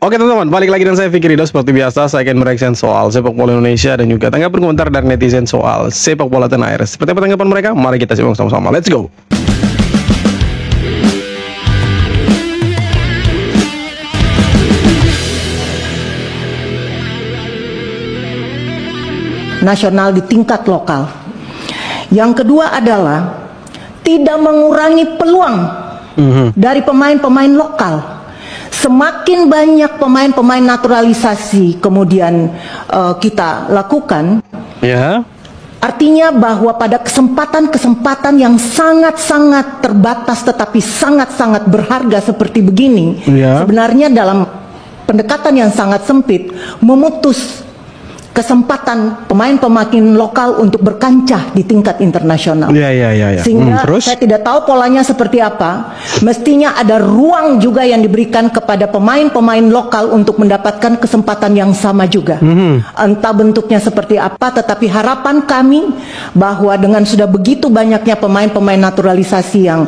Oke teman-teman, balik lagi dengan saya Fikri Ridho. Seperti biasa, saya akan mereaction soal sepak bola Indonesia dan juga tanggapan komentar dari netizen soal sepak bola tanah air. Seperti apa tanggapan mereka? Mari kita simak sama-sama. Let's go! Nasional di tingkat lokal. Yang kedua adalah tidak mengurangi peluang dari pemain-pemain lokal. Semakin banyak pemain-pemain naturalisasi kemudian kita lakukan, artinya bahwa pada kesempatan-kesempatan yang sangat-sangat terbatas tetapi sangat-sangat berharga seperti begini, sebenarnya dalam pendekatan yang sangat sempit memutus kesempatan pemain-pemain lokal untuk berkancah di tingkat internasional. Sehingga saya tidak tahu polanya seperti apa. Mestinya ada ruang juga yang diberikan kepada pemain-pemain lokal untuk mendapatkan kesempatan yang sama juga. Entah bentuknya seperti apa, tetapi harapan kami bahwa dengan sudah begitu banyaknya pemain-pemain naturalisasi yang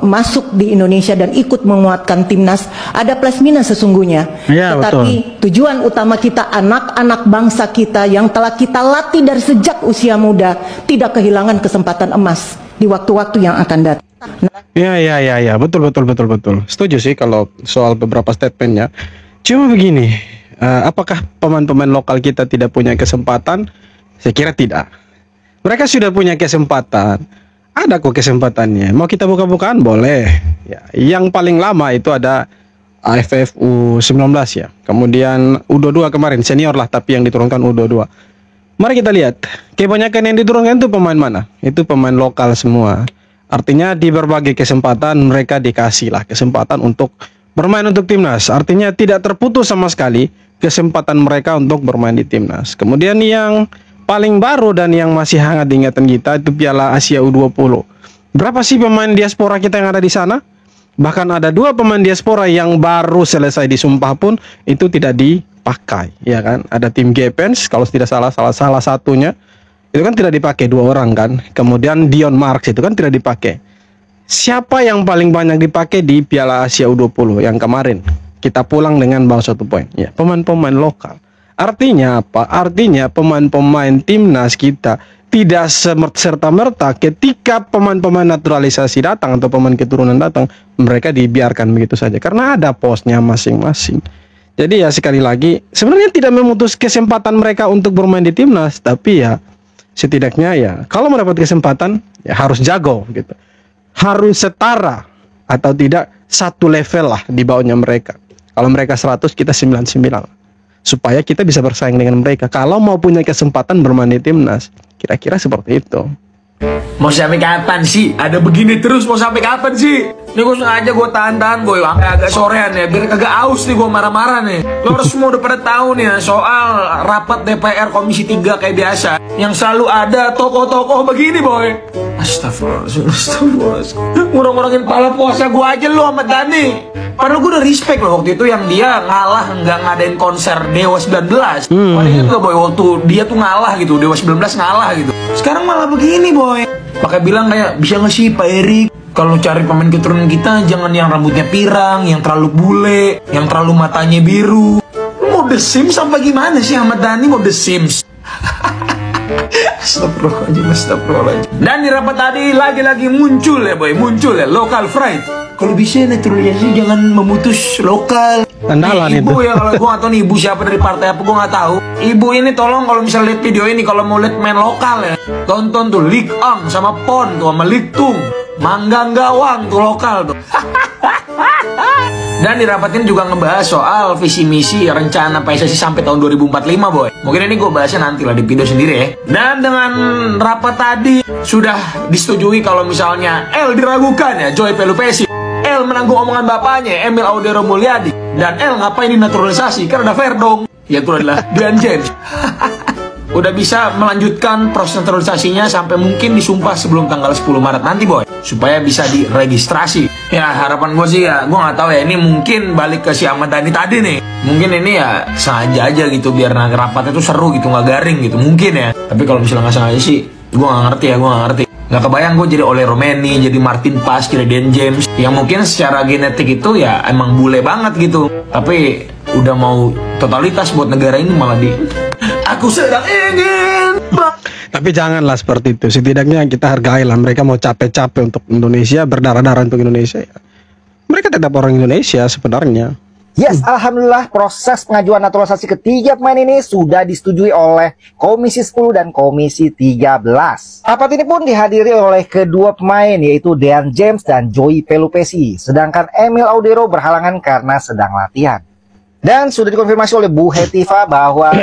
masuk di Indonesia dan ikut menguatkan timnas, ada plus minus sesungguhnya. Tetapi tujuan utama kita anak-anak bangsa kita yang telah kita latih dari sejak usia muda tidak kehilangan kesempatan emas di waktu-waktu yang akan datang. Betul. Setuju sih kalau soal beberapa statementnya. Cuma begini, apakah pemain-pemain lokal kita tidak punya kesempatan? Saya kira tidak. Mereka sudah punya kesempatan. Ada kok kesempatannya. Mau kita buka-bukaan boleh. Yang paling lama itu ada AFF U19 ya. Kemudian U22 kemarin senior lah, tapi yang diturunkan U22. Mari kita lihat, kebanyakan yang diturunkan itu pemain mana? Itu pemain lokal semua. Artinya di berbagai kesempatan mereka dikasih lah kesempatan untuk bermain untuk timnas. Artinya tidak terputus sama sekali kesempatan mereka untuk bermain di timnas. Kemudian yang paling baru dan yang masih hangat diingatan kita itu Piala Asia U20. Berapa sih pemain diaspora kita yang ada di sana? Bahkan ada 2 pemain diaspora yang baru selesai disumpah pun itu tidak dipakai, ya kan? Ada tim Gepens kalau tidak salah satunya itu kan tidak dipakai, 2 orang kan. Kemudian Dion Marks itu kan tidak dipakai. Siapa yang paling banyak dipakai di Piala Asia U20 yang kemarin? Kita pulang dengan bawa 1 poin. Ya, pemain-pemain lokal. Artinya apa? Artinya pemain-pemain timnas kita tidak serta-merta ketika pemain-pemain naturalisasi datang atau pemain keturunan datang, mereka dibiarkan begitu saja karena ada posnya masing-masing. Jadi ya sekali lagi, sebenarnya tidak memutus kesempatan mereka untuk bermain di timnas, tapi ya setidaknya ya kalau mendapat kesempatan ya harus jago gitu. Harus setara atau tidak satu level lah di bawahnya mereka. Kalau mereka 100, kita 99. Supaya kita bisa bersaing dengan mereka. Kalau mau punya kesempatan bermain di timnas, kira-kira seperti itu. Mau sampai kapan sih? Ada begini terus, mau sampai kapan sih? Ini gue sengaja gue tahan-tahan gue sampai agak sorean ya, biar kagak aus nih gue marah-marah nih. Lo harus semua udah pada tahu nih ya, soal rapat DPR Komisi 3 kayak biasa, yang selalu ada tokoh-tokoh begini boy. Astagfirullahaladzim. Ngurang-ngurangin pala puasa gue aja lo sama Dani. Padahal gue udah respect loh waktu itu yang dia ngalah nggak ngadain konser Dewa 19. Padahal itu boy, waktu dia tuh ngalah gitu, Dewa 19 ngalah gitu. Sekarang malah begini boy. Pakai bilang kayak, bisa nggak sih Pak Erik, kalau cari pemain keturunan kita jangan yang rambutnya pirang, yang terlalu bule, yang terlalu matanya biru. Mau The Sims sampai gimana sih Ahmad Dhani, mau The Sims? Astagfirullahaladzim. Dan di rapat tadi lagi-lagi muncul ya boy, muncul ya local pride. Kalau bisa naturalisasi jangan memutus lokal. Andalan ibu itu. Ya, kalau gue gak tahu nih ibu siapa dari partai apa, gue gak tahu. Ibu ini tolong kalau misalnya lihat video ini, kalau mau lihat main lokal ya, tonton tuh Lik Ang sama Pon tuh sama Lik Tung, Manggang Gawang tuh lokal tuh. Dan di rapat ini juga ngebahas soal visi misi rencana PSSI sampai tahun 2045 boy. Mungkin ini gue bahasnya nanti lah di video sendiri ya. Dan dengan rapat tadi sudah disetujui kalau misalnya L diragukan ya, Joy Pelupesi, L menanggung omongan bapaknya Emil Audero Mulyadi, dan L ngapain dinaturalisasi karena ada Verdong, yaitu adalah Dian James. Udah bisa melanjutkan proses naturalisasinya sampai mungkin disumpah sebelum tanggal 10 Maret nanti boy, supaya bisa diregistrasi. Ya harapan gue sih ya, gue nggak tahu ya, ini mungkin balik ke si Ahmad Dhani tadi nih, mungkin ini ya sengaja aja gitu biar rapatnya tuh seru gitu, nggak garing gitu mungkin ya. Tapi kalau misalnya nggak sengaja sih, gue nggak ngerti ya, gue nggak ngerti. Nggak kebayang gue jadi Ole Romeni, jadi Martin Paes, jadi Dan James, yang mungkin secara genetik itu ya emang bule banget gitu, tapi udah mau totalitas buat negara ini malah aku sedang ingin. Tapi janganlah seperti itu. Setidaknya kita hargailah, mereka mau capek-capek untuk Indonesia, berdarah-darah untuk Indonesia ya. Mereka tetap orang Indonesia sebenarnya. Yes, alhamdulillah proses pengajuan naturalisasi ketiga pemain ini sudah disetujui oleh Komisi 10 dan Komisi 13. Rapat ini pun dihadiri oleh kedua pemain, yaitu Dean James dan Joey Pelupesi. Sedangkan Emil Audero berhalangan karena sedang latihan. Dan sudah dikonfirmasi oleh Bu Hetiva bahwa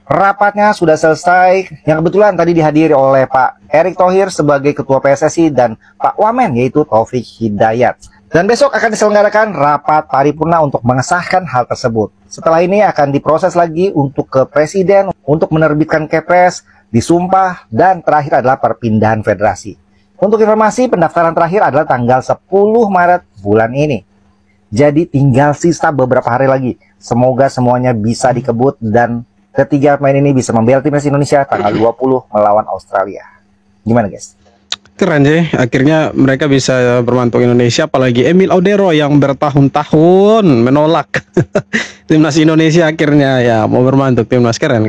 rapatnya sudah selesai, yang kebetulan tadi dihadiri oleh Pak Erick Thohir sebagai Ketua PSSI dan Pak Wamen yaitu Taufik Hidayat. Dan besok akan diselenggarakan rapat paripurna untuk mengesahkan hal tersebut. Setelah ini akan diproses lagi untuk ke Presiden, untuk menerbitkan Kepres, disumpah, dan terakhir adalah perpindahan federasi. Untuk informasi, pendaftaran terakhir adalah tanggal 10 Maret bulan ini. Jadi tinggal sisa beberapa hari lagi. Semoga semuanya bisa dikebut dan ketiga pemain ini bisa membela timnas Indonesia tanggal 20 melawan Australia. Gimana guys? Keren sih, akhirnya mereka bisa bermantuk Indonesia, apalagi Emil Audero yang bertahun-tahun menolak timnas Indonesia akhirnya ya mau bermantuk timnas. Keren.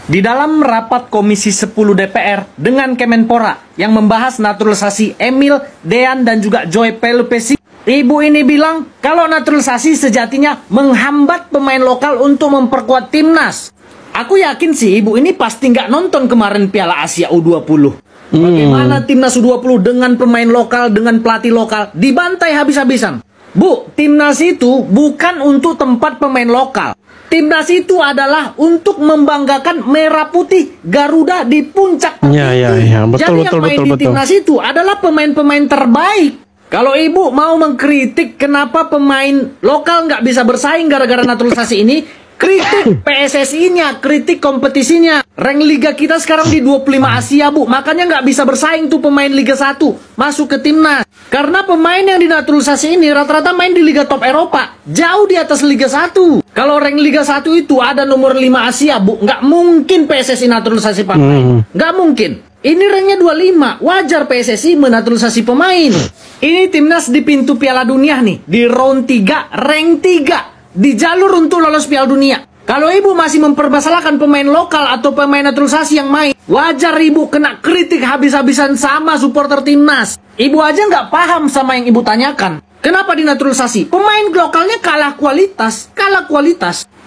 Di dalam rapat Komisi 10 DPR dengan Kemenpora yang membahas naturalisasi Emil, Dean dan juga Joey Pelupesi, ibu ini bilang kalau naturalisasi sejatinya menghambat pemain lokal untuk memperkuat timnas. Aku yakin sih ibu ini pasti nggak nonton kemarin Piala Asia U20. Bagaimana timnas U20 dengan pemain lokal, dengan pelatih lokal dibantai habis-habisan. Bu, timnas itu bukan untuk tempat pemain lokal. Timnas itu adalah untuk membanggakan merah putih Garuda di puncak tertinggi. Ya. Jadi yang main di timnas itu adalah pemain-pemain terbaik. Kalau ibu mau mengkritik kenapa pemain lokal nggak bisa bersaing gara-gara naturalisasi ini, kritik PSSI-nya, kritik kompetisinya. Rank Liga kita sekarang di 25 Asia, Bu. Makanya nggak bisa bersaing tuh pemain Liga 1 masuk ke timnas. Karena pemain yang dinaturalisasi ini rata-rata main di Liga top Eropa, jauh di atas Liga 1. Kalau rank Liga 1 itu ada nomor 5 Asia, Bu. Nggak mungkin PSSI naturalisasi pemain. Nggak mungkin. Ini ranknya 25, wajar PSSI menaturalisasi pemain. Ini timnas di pintu Piala Dunia nih, di round 3, rank 3. Di jalur untuk lolos Piala Dunia. Kalau ibu masih mempermasalahkan pemain lokal atau pemain naturalisasi yang main, wajar ibu kena kritik habis-habisan sama supporter timnas. Ibu aja nggak paham sama yang ibu tanyakan. Kenapa dinaturalisasi? Pemain lokalnya kalah kualitas.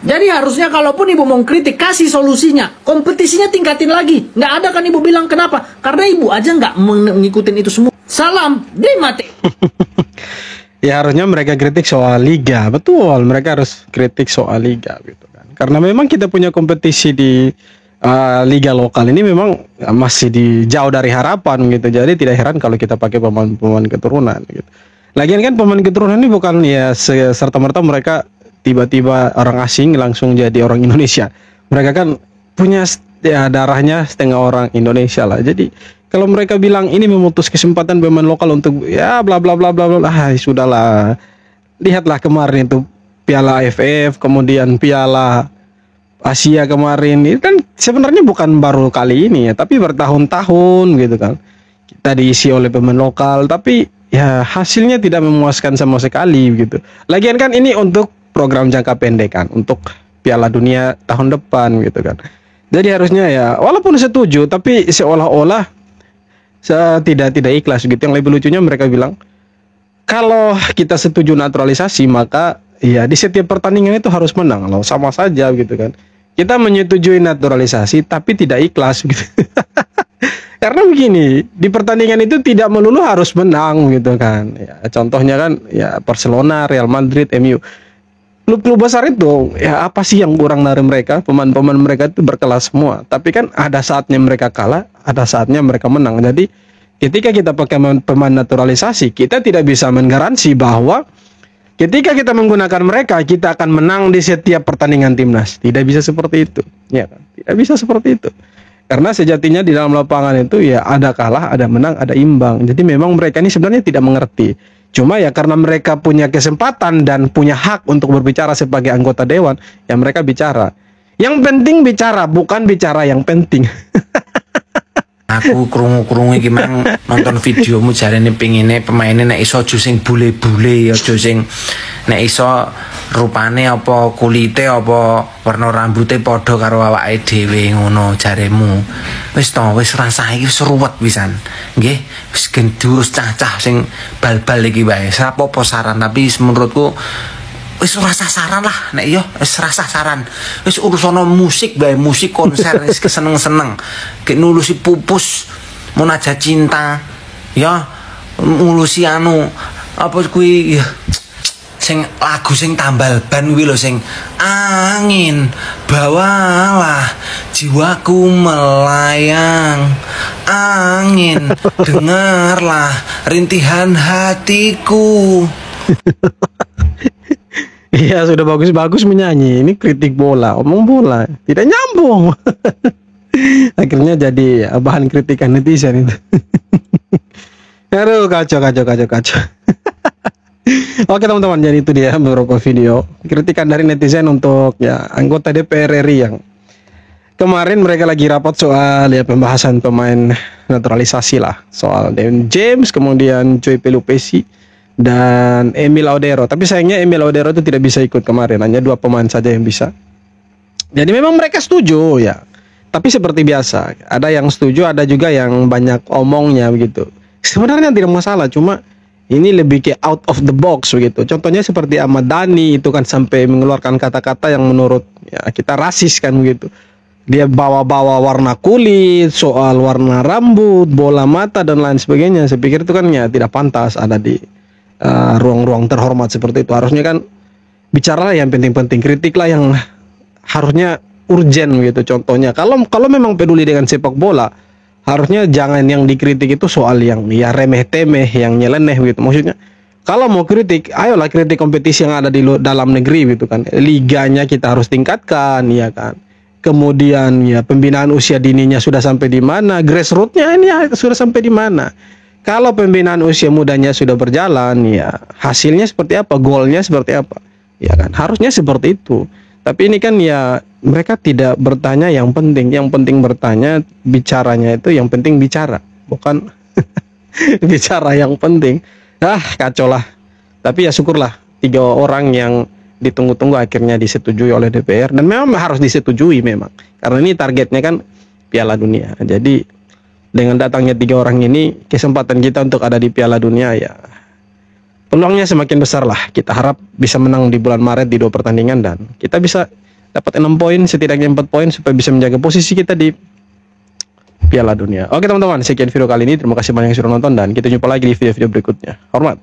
Jadi harusnya kalaupun ibu mau kritik, kasih solusinya. Kompetisinya tingkatin lagi. Nggak ada kan ibu bilang kenapa? Karena ibu aja nggak mengikutin itu semua. Salam, dimati. Ya harusnya mereka kritik soal liga, betul. Mereka harus kritik soal liga gitu kan. Karena memang kita punya kompetisi di liga lokal ini memang masih jauh dari harapan gitu. Jadi tidak heran kalau kita pakai pemain-pemain keturunan gitu. Lagian kan pemain keturunan ini bukan ya serta-merta mereka tiba-tiba orang asing langsung jadi orang Indonesia. Mereka kan punya ya darahnya setengah orang Indonesia lah. Jadi kalau mereka bilang ini memutus kesempatan pemain lokal untuk ya bla bla bla bla bla, sudahlah. Lihatlah kemarin itu Piala AFF, kemudian Piala Asia kemarin. Itu kan sebenarnya bukan baru kali ini ya, tapi bertahun-tahun gitu kan. Kita diisi oleh pemain lokal, tapi ya hasilnya tidak memuaskan sama sekali gitu. Lagian kan ini untuk program jangka pendek kan, untuk Piala Dunia tahun depan gitu kan. Jadi harusnya ya walaupun setuju tapi seolah-olah tidak ikhlas gitu. Yang lebih lucunya mereka bilang kalau kita setuju naturalisasi maka ya di setiap pertandingan itu harus menang loh, sama saja gitu kan. Kita menyetujui naturalisasi tapi tidak ikhlas gitu. Karena begini, di pertandingan itu tidak melulu harus menang gitu kan. Ya, contohnya kan ya Barcelona, Real Madrid, MU. Klub-klub besar itu ya apa sih yang kurang dari mereka? Pemain-pemain mereka itu berkelas semua. Tapi kan ada saatnya mereka kalah, ada saatnya mereka menang. Jadi ketika kita pakai pemain naturalisasi, kita tidak bisa menggaransi bahwa ketika kita menggunakan mereka, kita akan menang di setiap pertandingan timnas. Tidak bisa seperti itu, ya kan? Tidak bisa seperti itu. Karena sejatinya di dalam lapangan itu ya ada kalah, ada menang, ada imbang. Jadi memang mereka ini sebenarnya tidak mengerti. Cuma ya karena mereka punya kesempatan dan punya hak untuk berbicara sebagai anggota dewan, ya mereka bicara. Yang penting bicara, bukan bicara yang penting. Aku krungu-krungu iki mang nonton videomu jarene pengine pemainnya nek iso aja sing bule-bule, aja sing nek iso rupane apa kulite apa warna rambutnya padha karo awake dhewe ngono jaremu. Wis to, wis rasah iki wis ruwet pisan. Nggih, wis gendus cah-cah sing bal-bal iki wae. Sapopo saran tapi menurutku wis rasa saran lah nek yo wis rasa saran. Wis urusan musik bae, musik konser wis keseneng-seneng. Kayak nulusi pupus munajat cinta. Ya ngulusi anu apa kuwi ya sing lagu sing tambal ban kuwi lho sing angin bawalah jiwaku melayang angin dengarlah rintihan hatiku. Iya sudah bagus-bagus menyanyi. Ini kritik bola, omong bola, tidak nyambung. Akhirnya jadi bahan kritikan netizen itu. Aduh kacau. Oke teman-teman, jadi itu dia beberapa video kritikan dari netizen untuk ya anggota DPR RI yang kemarin mereka lagi rapat soal ya pembahasan pemain naturalisasi lah, soal Dan James, kemudian Joy Pelupesi dan Emil Audero. Tapi sayangnya Emil Audero itu tidak bisa ikut kemarin, hanya 2 pemain saja yang bisa. Jadi memang mereka setuju ya, tapi seperti biasa ada yang setuju, ada juga yang banyak omongnya begitu. Sebenarnya tidak masalah, cuma ini lebih ke out of the box begitu. Contohnya seperti Ahmad Dhani itu kan sampai mengeluarkan kata-kata yang menurut ya kita rasis kan begitu. Dia bawa-bawa warna kulit, soal warna rambut, bola mata dan lain sebagainya. Saya pikir itu kan ya tidak pantas ada di ruang-ruang terhormat seperti itu. Harusnya kan bicaralah yang penting-penting, kritiklah yang harusnya urgen gitu. Contohnya kalau memang peduli dengan sepak bola, harusnya jangan yang dikritik itu soal yang ya remeh-temeh, yang nyeleneh gitu. Maksudnya kalau mau kritik, ayolah kritik kompetisi yang ada di dalam negeri gitu kan. Liganya kita harus tingkatkan, ya kan. Kemudian ya pembinaan usia dininya sudah sampai di mana, grassrootsnya ini ya, sudah sampai di mana. Kalau pembinaan usia mudanya sudah berjalan, ya hasilnya seperti apa, golnya seperti apa, ya kan. Harusnya seperti itu. Tapi ini kan ya mereka tidak bertanya yang penting bertanya, bicaranya itu yang penting bicara, bukan bicara yang penting. Kacau lah. Tapi ya syukurlah 3 orang yang ditunggu-tunggu akhirnya disetujui oleh DPR, dan memang harus disetujui memang. Karena ini targetnya kan Piala Dunia. Jadi dengan datangnya 3 orang ini, kesempatan kita untuk ada di Piala Dunia ya peluangnya semakin besar lah. Kita harap bisa menang di bulan Maret di 2 pertandingan dan kita bisa dapat 6 poin, setidaknya 4 poin supaya bisa menjaga posisi kita di Piala Dunia. Oke teman-teman, sekian video kali ini. Terima kasih banyak yang sudah nonton dan kita jumpa lagi di video-video berikutnya. Hormat.